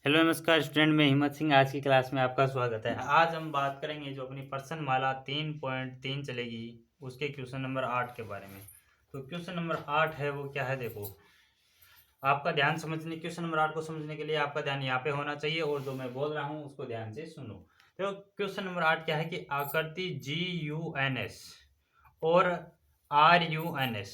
Hello नमस्कार student, मैं हिम्मत सिंह। आज की क्लास में आपका स्वागत है। आज हम बात करेंगे जो अपनी प्रश्न माला 3.3 चलेगी उसके क्वेश्चन नंबर 8 के बारे में। तो क्वेश्चन नंबर 8 है वो क्या है, देखो आपका ध्यान समझने क्वेश्चन नंबर 8 को समझने के लिए आपका ध्यान यहाँ पे होना चाहिए और जो मैं बोल रहा हूँ उसको ध्यान से सुनो। तो क्वेश्चन नंबर 8 क्या है कि आकृति GUNS और RUNS,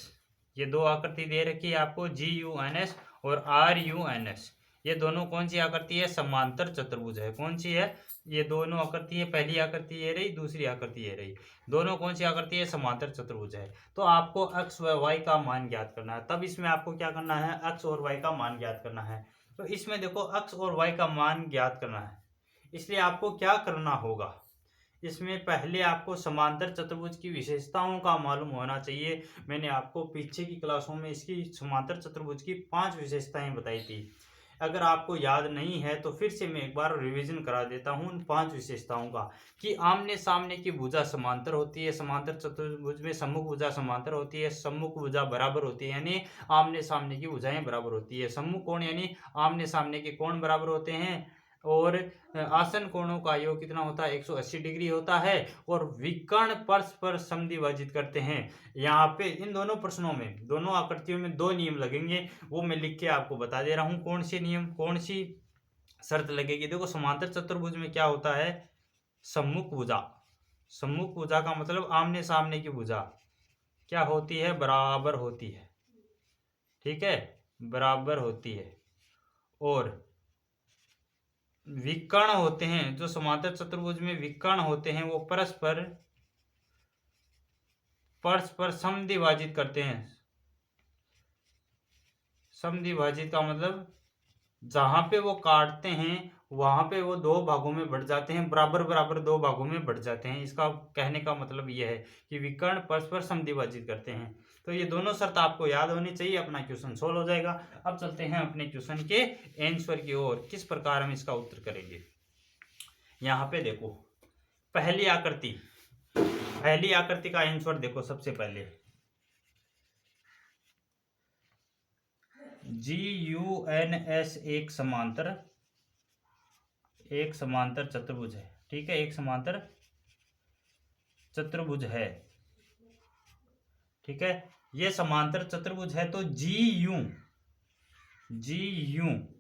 ये दो आकृति दे रखी है आपको, GUNS और RUNS। ये दोनों कौन सी आकृति है? समांतर चतुर्भुज है। कौन सी है? ये दोनों आकृति है। पहली आकृति ये रही, दूसरी आकृति ये रही। दोनों कौन सी आकृति है? समांतर चतुर्भुज है। तो आपको x व y का मान ज्ञात करना है। तब इसमें आपको क्या करना है? x और y का मान ज्ञात करना है। तो इसमें देखो x और y का मान ज्ञात करना है, इसलिए आपको क्या करना होगा? इसमें पहले आपको समांतर चतुर्भुज की विशेषताओं का मालूम होना चाहिए। मैंने आपको पीछे की क्लासों में इसकी समांतर चतुर्भुज की 5 विशेषताएं बताई थी। अगर आपको याद नहीं है तो फिर से मैं एक बार रिवीजन करा देता हूं उन 5 विशेषताओं का। कि आमने सामने की भुजा समांतर होती है, समांतर चतुर्भुज में सम्मुख भुजा समांतर होती है, सम्मुख भुजा बराबर होती है यानी आमने सामने की भुजाएं बराबर होती है। सम्मुख कोण यानी आमने सामने के कोण बराबर होते हैं। और आसन कोणों का योग कितना होता है? 180 डिग्री होता है। और विकर्ण परस्पर समद्विभाजित करते हैं। यहाँ पे इन दोनों प्रश्नों में, दोनों आकृतियों में 2 नियम लगेंगे, वो मैं लिख के आपको बता दे रहा हूँ। कौन से नियम, कौन सी शर्त लगेगी? देखो समांतर चतुर्भुज में क्या होता है? सम्मुख भुजा। सम्मुख भुजा का मतलब आमने सामने की भुजा क्या होती है? बराबर होती है। ठीक है, बराबर होती है। और विकर्ण होते हैं, जो समांतर चतुर्भुज में विकर्ण होते हैं वो परस्पर परस्पर समद्विभाजित करते हैं। समद्विभाजित का मतलब जहां पे वो काटते हैं वहां पे वो 2 भागों में बढ़ जाते हैं, बराबर बराबर 2 भागों में बढ़ जाते हैं। इसका कहने का मतलब यह है कि विकर्ण परस्पर समद्विभाजित करते हैं। तो ये दोनों शर्त आपको याद होनी चाहिए, अपना क्वेश्चन सोल्व हो जाएगा। अब चलते हैं अपने क्वेश्चन के आंसर की ओर। किस प्रकार हम इसका उत्तर करेंगे? यहाँ पे देखो पहली आकृति का आंसर देखो। सबसे पहले GUNS एक समांतर चतुर्भुज है। ठीक है, एक समांतर चतुर्भुज है। ठीक है, ये समांतर चतुर्भुज है। तो GU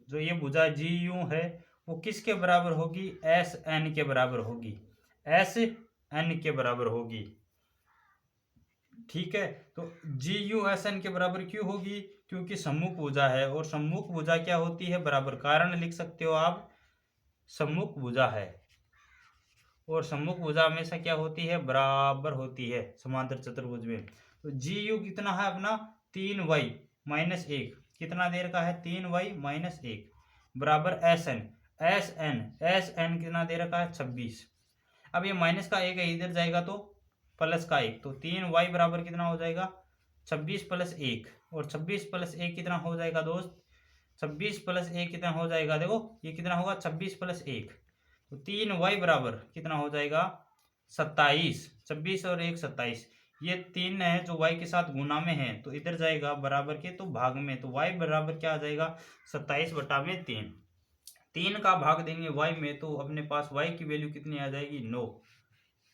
जो ये भुजा GU है वो किसके बराबर होगी? SN के बराबर होगी। SN के बराबर होगी। ठीक है, तो GUSN के बराबर क्यों होगी? क्योंकि सम्मुख भुजा है और सम्मुख भुजा क्या होती है? बराबर। कारण लिख सकते हो आप, सम्मुख भुजा है और सम्मुख भुजा हमेशा क्या होती है? बराबर होती है समांतर चतुर्भुज में। तो GU कितना है अपना? 3y minus 1। कितना दे रखा है? 3y माइनस 1 बराबर SN कितना दे रखा है? 26। अब ये माइनस का 1 इधर जाएगा तो प्लस का 1, तो 3y बराबर कितना हो जाएगा? 26 प्लस 1। और 26 प्लस 1 कितना हो जाएगा दोस्त? 26 प्लस 1 कितना हो जाएगा? देखो ये कितना होगा? 26 प्लस 1, तो 3y बराबर कितना हो जाएगा? 27। 26 और 1 27। ये 3 है जो y के साथ गुना में है, तो इधर जाएगा बराबर के तो भाग में, तो y बराबर क्या आ जाएगा? 27/3। 3 का भाग देंगे y में तो अपने पास y की वैल्यू कितनी आ जाएगी? 9।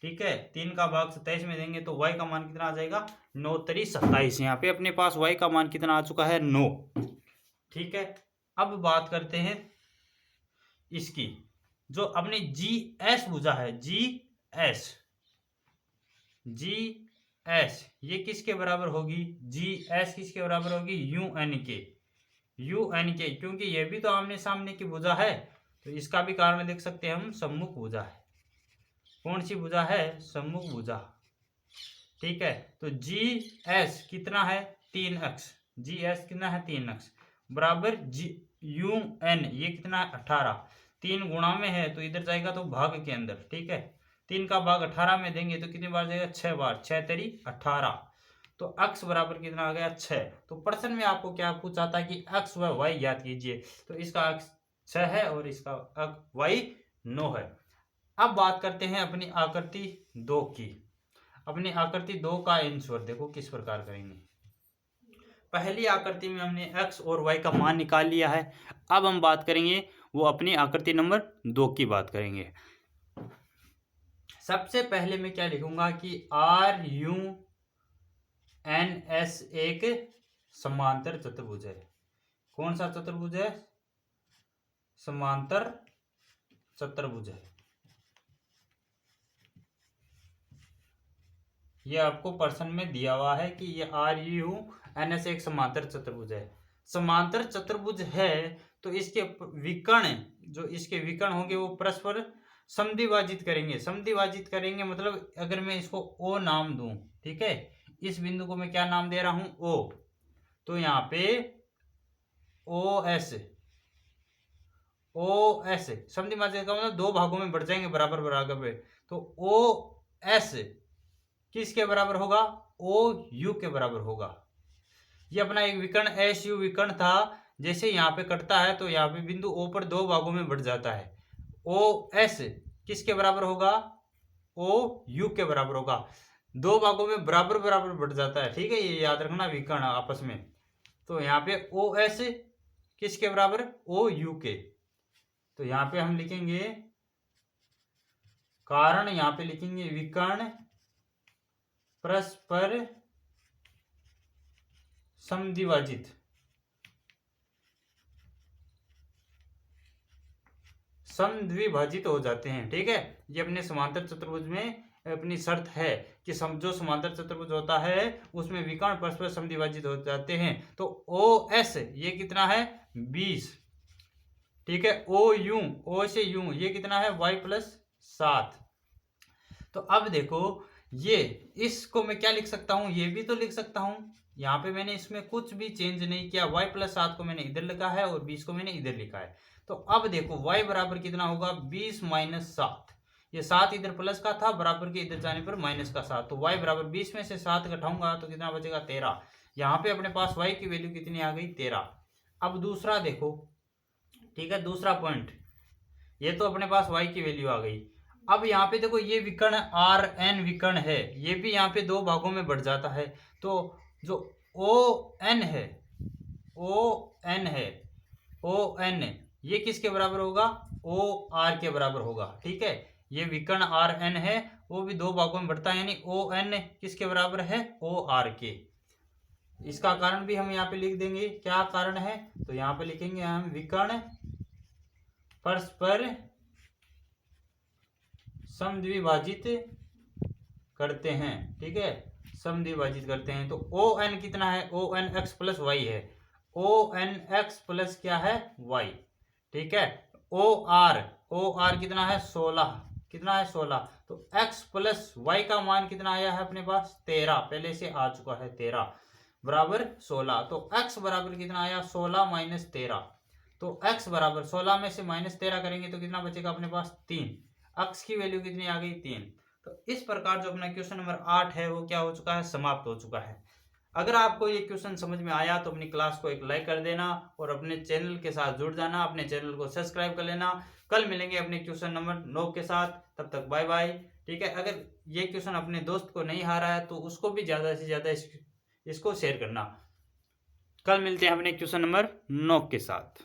ठीक है, 3 का भाग 27 में देंगे तो y का मान कितना आ जाएगा? 9 3 27। यहाँ पे अपने पास y का मान कितना आ चुका है? 9। ठीक है, अब बात करते हैं इसकी, जो अपनी GS भुजा है। GS ये किसके बराबर होगी? GS किसके बराबर होगी? UN के, क्योंकि ये भी तो आमने सामने की भुजा है, तो इसका भी कारण देख सकते हैं हम, सम्मुख भुजा है। कौन सी भुजा है? सम्मुख भुजा। ठीक है, तो GS कितना है? 3x। GS कितना है? 3x बराबर UN ये कितना है? 18। 3 गुणा में है तो इधर जाएगा तो भाग के अंदर। ठीक है, 3 का भाग 18 में देंगे तो कितनी बार जाएगा? 6 बार। 6 तेरी 18, तो x बराबर कितना आ गया? 6। तो प्रश्न में आपको क्या पूछा था कि x व y ज्ञात कीजिए, तो इसका x 6 है और इसका y 9 है। अब बात करते हैं अपनी आकृति 2 की। अपनी आकृति 2 का आंसर देखो किस प्रकार करेंगे। पहली आकृति में हमने x और y का मान निकाल लिया है। अब हम बात करेंगे वो अपनी आकृति नंबर 2 की बात करेंगे। सबसे पहले मैं क्या लिखूंगा कि RUNS एक समांतर चतुर्भुज है। कौन सा चतुर्भुज है? समांतर चतुर्भुज है। ये आपको प्रश्न में दिया हुआ है कि ये RUNS एक समांतर चतुर्भुज है। समांतर चतुर्भुज है तो इसके विकर्ण, जो इसके विकर्ण होंगे वो परस्पर समद्विभाजित करेंगे। समद्विभाजित करेंगे मतलब अगर मैं इसको O नाम दूं, ठीक है, इस बिंदु को मैं क्या नाम दे रहा हूं? O, तो यहाँ पे OS समद्विभाजित का मतलब दो भागों में बढ़ जाएंगे बराबर बराबर में। तो OS किसके बराबर होगा? OU के बराबर होगा। ये अपना एक विकर्ण SU विकर्ण था, जैसे यहाँ पे कटता है तो यहाँ पे बिंदु O पर दो भागों में बढ़ जाता है। OS किसके बराबर होगा? OU के बराबर होगा। दो भागों में बराबर बराबर बढ़ जाता है, ठीक है, ये याद रखना विकर्ण आपस में। तो यहाँ पे OS किसके बराबर? OU के। तो यहाँ पे हम लिखेंगे कारण, यहाँ पे लिखेंगे विकर्ण परस्पर समद्विभाजित। समद्विभाजित हो जाते हैं, ठीक है। ये अपने समांतर चतुर्भुज में अपनी शर्त है कि जो समांतर चतुर्भुज होता है उसमें विकर्ण परस्पर समद्विभाजित हो जाते हैं। तो OS ये कितना है? 20, ठीक है। O से U ये कितना है? y+7। तो अब देखो ये, इसको मैं क्या लिख सकता हूं? ये भी तो लिख सकता हूं। यहाँ पे मैंने इसमें कुछ भी चेंज नहीं किया। y+7 को मैंने इधर लिखा है और 20 को मैंने इधर लिखा है। तो अब देखो y बराबर कितना होगा? 20 - 7। ये 7 इधर प्लस का था, बराबर के इधर जाने पर माइनस का 7। तो y बराबर 20 में से 7 घटाऊंगा तो कितना बचेगा? 13। यहाँ पे अपने पास y की वैल्यू कितनी आ गई? 13। अब दूसरा देखो, ठीक है, दूसरा पॉइंट, ये तो अपने पास y की वैल्यू आ गई। अब यहाँ पे देखो ये विकर्ण RN विकर्ण है, ये भी यहाँ पे दो भागों में बढ़ जाता है। तो जो ON ये किसके बराबर होगा? OR के बराबर होगा, ठीक है। ये विकर्ण RN है, वो भी दो भागों में बढ़ता है, यानी ON किसके बराबर है? OR के। इसका कारण भी हम यहाँ पे लिख देंगे। क्या कारण है? तो यहाँ पे लिखेंगे हम विकर्ण परस्पर समद्विभाजित करते हैं, ठीक है, समद्विभाजित करते हैं। तो ON कितना है? ON x + y है। ON x प्लस क्या है? y, ठीक है। OR कितना है? 16। कितना है? 16। तो x + y का मान कितना आया है अपने पास? 13, पहले से आ चुका है 13 बराबर 16। तो x बराबर कितना आया? 16 - 13। तो x बराबर 16 में से -13 करेंगे तो कितना बचेगा अपने पास? 3। x की वैल्यू कितनी आ गई? 3। तो इस प्रकार जो अपना क्वेश्चन नंबर 8 है वो क्या हो चुका है? समाप्त हो चुका है। अगर आपको ये क्वेश्चन समझ में आया तो अपनी क्लास को एक लाइक कर देना और अपने चैनल के साथ जुड़ जाना, अपने चैनल को सब्सक्राइब कर लेना। कल मिलेंगे अपने क्वेश्चन नंबर 9 के साथ, तब तक बाय बाय, ठीक है। अगर ये क्वेश्चन अपने दोस्त को नहीं हारा है तो उसको भी ज़्यादा से ज़्यादा इसको शेयर करना। कल मिलते हैं अपने क्वेश्चन नंबर 9 के साथ।